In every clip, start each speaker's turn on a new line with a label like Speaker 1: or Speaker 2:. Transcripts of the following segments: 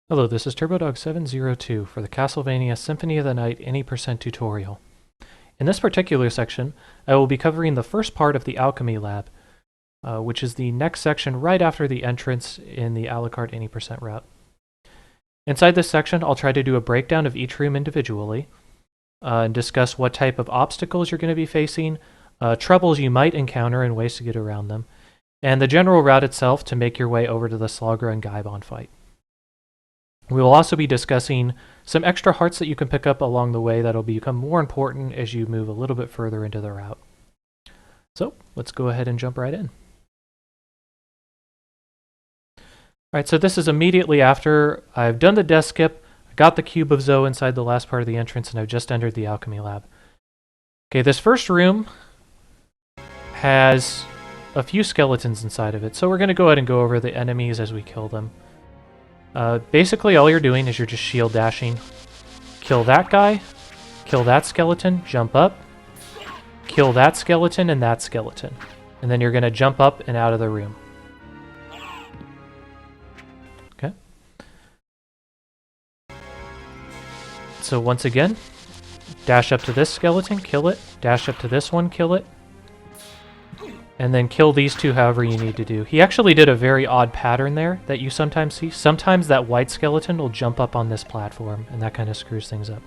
Speaker 1: Hello, this is TurboDog702 for the Castlevania Symphony of the Night Any Percent tutorial. In this particular section, I will be covering the first part of the Alchemy lab, which is the next section right after the entrance in the a la carte Any Percent route. Inside this section, I'll try to do a breakdown of each room individually, and discuss what type of obstacles you're going to be facing, troubles you might encounter and ways to get around them, and the general route itself to make your way over to the Slogger and Gaibon fight. We will also be discussing some extra hearts that you can pick up along the way that'll become more important as you move a little bit further into the route. So, let's go ahead and jump right in. Alright, so this is immediately after I've done the death skip, I got the Cube of Zoe inside the last part of the entrance, and I've just entered the Alchemy lab. Okay, this first room has a few skeletons inside of it, so we're going to go ahead and go over the enemies as we kill them. Basically, all you're doing is you're just shield dashing. Kill that guy, kill that skeleton, jump up, kill that skeleton and that skeleton. And then you're going to jump up and out of the room. Okay. So once again, dash up to this skeleton, kill it, dash up to this one, kill it, and then kill these two however you need to do. He actually did a very odd pattern there that you sometimes see. Sometimes that white skeleton will jump up on this platform, and that kind of screws things up.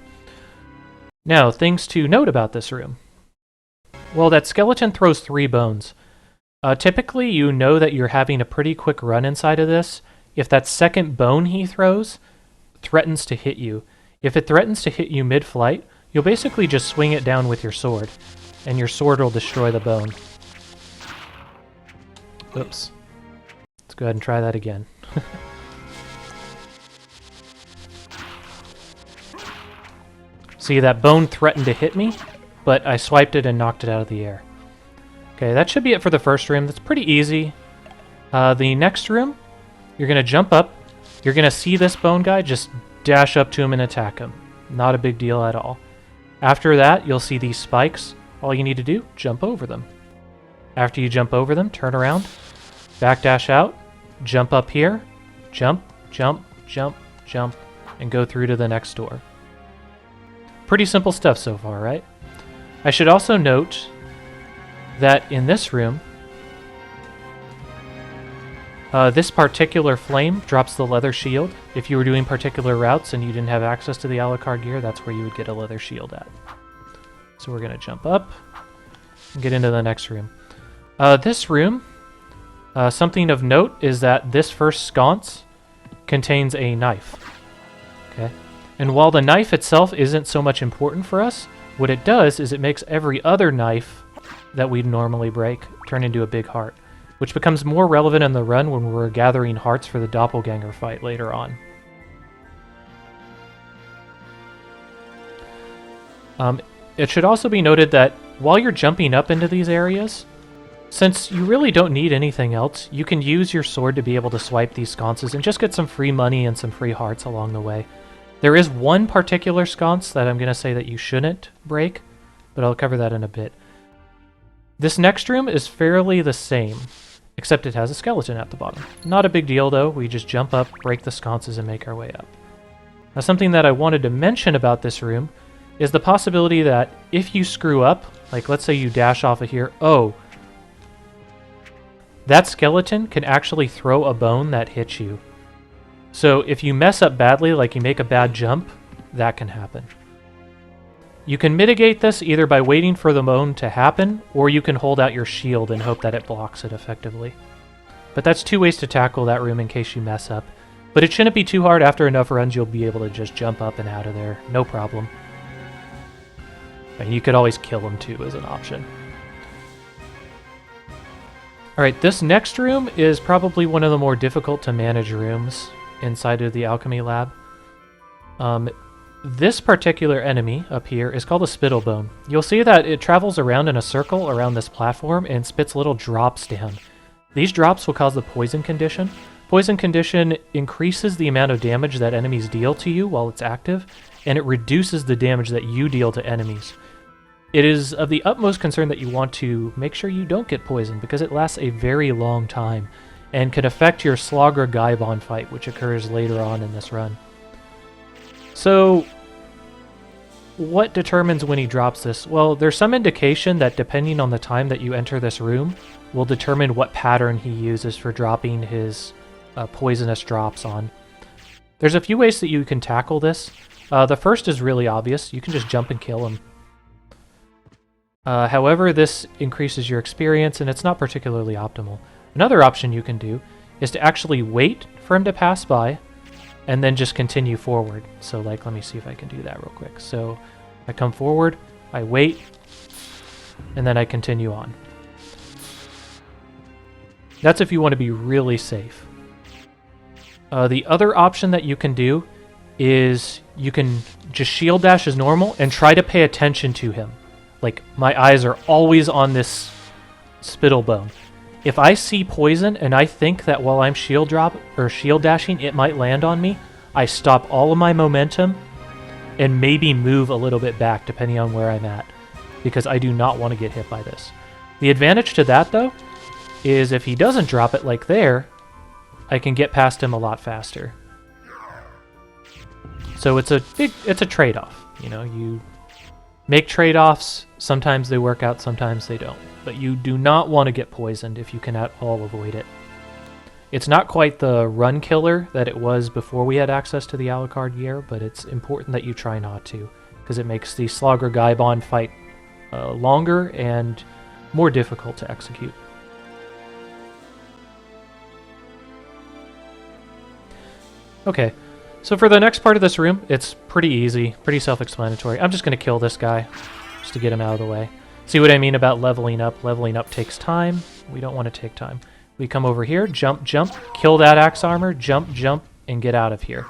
Speaker 1: Now, things to note about this room. Well, that skeleton throws 3 bones. Typically, you know that you're having a pretty quick run inside of this if that second bone he throws threatens to hit you. If it threatens to hit you mid-flight, you'll basically just swing it down with your sword, and your sword will destroy the bone. Oops. Let's go ahead and try that again. See, that bone threatened to hit me, but I swiped it and knocked it out of the air. Okay, that should be it for the first room. That's pretty easy. The next room, you're going to jump up. You're going to see this bone guy, just dash up to him and attack him. Not a big deal at all. After that, you'll see these spikes. All you need to do, jump over them. After you jump over them, turn around, backdash out, jump up here, jump, jump, jump, jump, and go through to the next door. Pretty simple stuff so far, right? I should also note that in this room, this particular flame drops the leather shield. If you were doing particular routes and you didn't have access to the a la carte gear, that's where you would get a leather shield at. So we're going to jump up and get into the next room. This room, something of note is that this first sconce contains a knife. Okay, and while the knife itself isn't so much important for us, what it does is it makes every other knife that we'd normally break turn into a big heart, which becomes more relevant in the run when we're gathering hearts for the doppelganger fight later on. It should also be noted that while you're jumping up into these areas, since you really don't need anything else, you can use your sword to be able to swipe these sconces and just get some free money and some free hearts along the way. There is one particular sconce that I'm going to say that you shouldn't break, but I'll cover that in a bit. This next room is fairly the same, except it has a skeleton at the bottom. Not a big deal though, we just jump up, break the sconces, and make our way up. Now something that I wanted to mention about this room is the possibility that if you screw up, like let's say you dash off of here, that skeleton can actually throw a bone that hits you. So if you mess up badly, like you make a bad jump, that can happen. You can mitigate this either by waiting for the bone to happen, or you can hold out your shield and hope that it blocks it effectively. But that's 2 ways to tackle that room in case you mess up. But it shouldn't be too hard. After enough runs, you'll be able to just jump up and out of there. No problem. And you could always kill them too as an option. Alright, this next room is probably one of the more difficult to manage rooms inside of the Alchemy lab. This particular enemy up here is called a Spittlebone. You'll see that it travels around in a circle around this platform and spits little drops down. These drops will cause the poison condition. Poison condition increases the amount of damage that enemies deal to you while it's active, and it reduces the damage that you deal to enemies. It is of the utmost concern that you want to make sure you don't get poisoned because it lasts a very long time. and can affect your Slogger Gaibon fight, which occurs later on in this run. So, what determines when he drops this? Well, there's some indication that depending on the time that you enter this room will determine what pattern he uses for dropping his poisonous drops on. There's a few ways that you can tackle this. The first is really obvious. You can just jump and kill him. However, this increases your experience, and it's not particularly optimal. Another option you can do is to actually wait for him to pass by, and then just continue forward. So, like, let me see if I can do that real quick. So, I come forward, I wait, and then I continue on. That's if you want to be really safe. The other option that you can do is you can just shield dash as normal and try to pay attention to him. Like, my eyes are always on this Spittlebone. If I see poison and I think that while I'm shield dashing, it might land on me, I stop all of my momentum and maybe move a little bit back depending on where I'm at, because I do not want to get hit by this. The advantage to that, though, is if he doesn't drop it like there, I can get past him a lot faster. So it's a trade-off. You know, you make trade-offs. Sometimes they work out, sometimes they don't. But you do not want to get poisoned if you can at all avoid it. It's not quite the run killer that it was before we had access to the Alucard gear, but it's important that you try not to, because it makes the Slogger Gaibon fight longer and more difficult to execute. Okay, so for the next part of this room, it's pretty easy, pretty self-explanatory. I'm just going to kill this guy, just to get him out of the way. See what I mean about leveling up? Leveling up takes time. We don't want to take time. We come over here, jump, jump, kill that axe armor, jump, jump, and get out of here.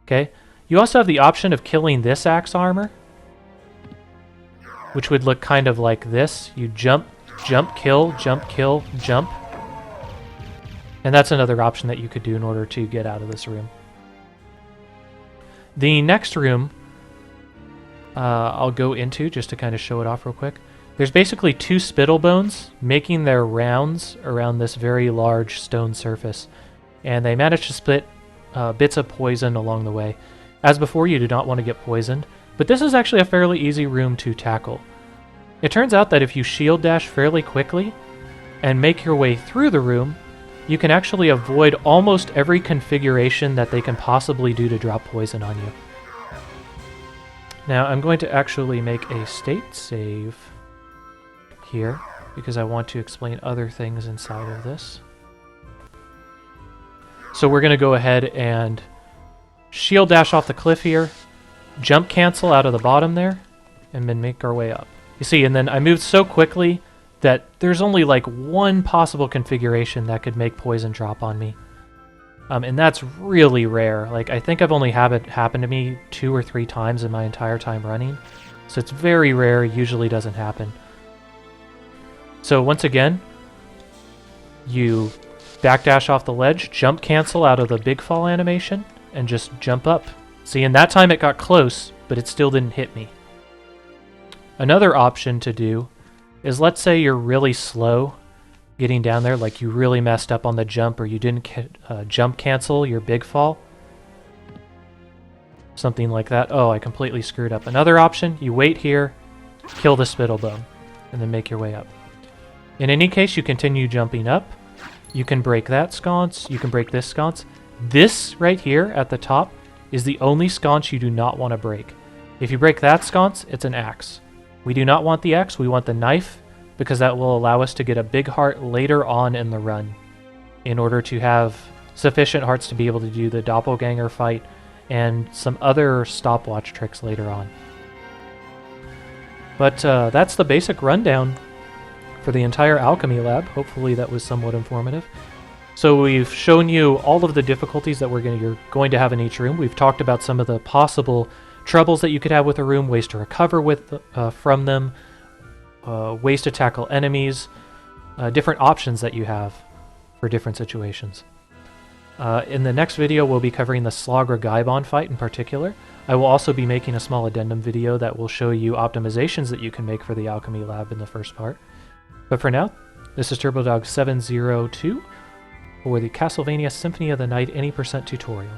Speaker 1: Okay? You also have the option of killing this axe armor, which would look kind of like this. You jump, jump, kill, jump, kill, jump. And that's another option that you could do in order to get out of this room. The next room I'll go into just to kind of show it off real quick. There's basically two Spittlebones making their rounds around this very large stone surface, and they manage to spit bits of poison along the way. As before, you do not want to get poisoned, but this is actually a fairly easy room to tackle. It turns out that if you shield dash fairly quickly and make your way through the room, you can actually avoid almost every configuration that they can possibly do to drop poison on you. Now, I'm going to actually make a state save here, because I want to explain other things inside of this. So we're going to go ahead and shield dash off the cliff here, jump cancel out of the bottom there, and then make our way up. You see, and then I moved so quickly that there's only like one possible configuration that could make poison drop on me. And that's really rare. Like, I think I've only had it happen to me 2 or 3 times in my entire time running. So it's very rare, usually doesn't happen. So once again, you backdash off the ledge, jump cancel out of the big fall animation, and just jump up. See, and that time it got close, but it still didn't hit me. Another option to do is, let's say you're really slow getting down there, like you really messed up on the jump, or you didn't jump cancel your big fall. Something like that. Oh, I completely screwed up. Another option, you wait here, kill the Spittlebone, and then make your way up. In any case, you continue jumping up. You can break that sconce. You can break this sconce. This right here at the top is the only sconce you do not want to break. If you break that sconce, it's an axe. We do not want the axe, we want the knife, because that will allow us to get a big heart later on in the run, in order to have sufficient hearts to be able to do the doppelganger fight and some other stopwatch tricks later on. But that's the basic rundown for the entire Alchemy lab. Hopefully that was somewhat informative. So we've shown you all of the difficulties that you're going to have in each room. We've talked about some of the possible troubles that you could have with a room, ways to recover from them, ways to tackle enemies, different options that you have for different situations. In the next video, we'll be covering the Slogger Gaibon fight in particular. I will also be making a small addendum video that will show you optimizations that you can make for the Alchemy lab in the first part. But for now, this is TurboDog702. for the Castlevania Symphony of the Night Any% tutorial.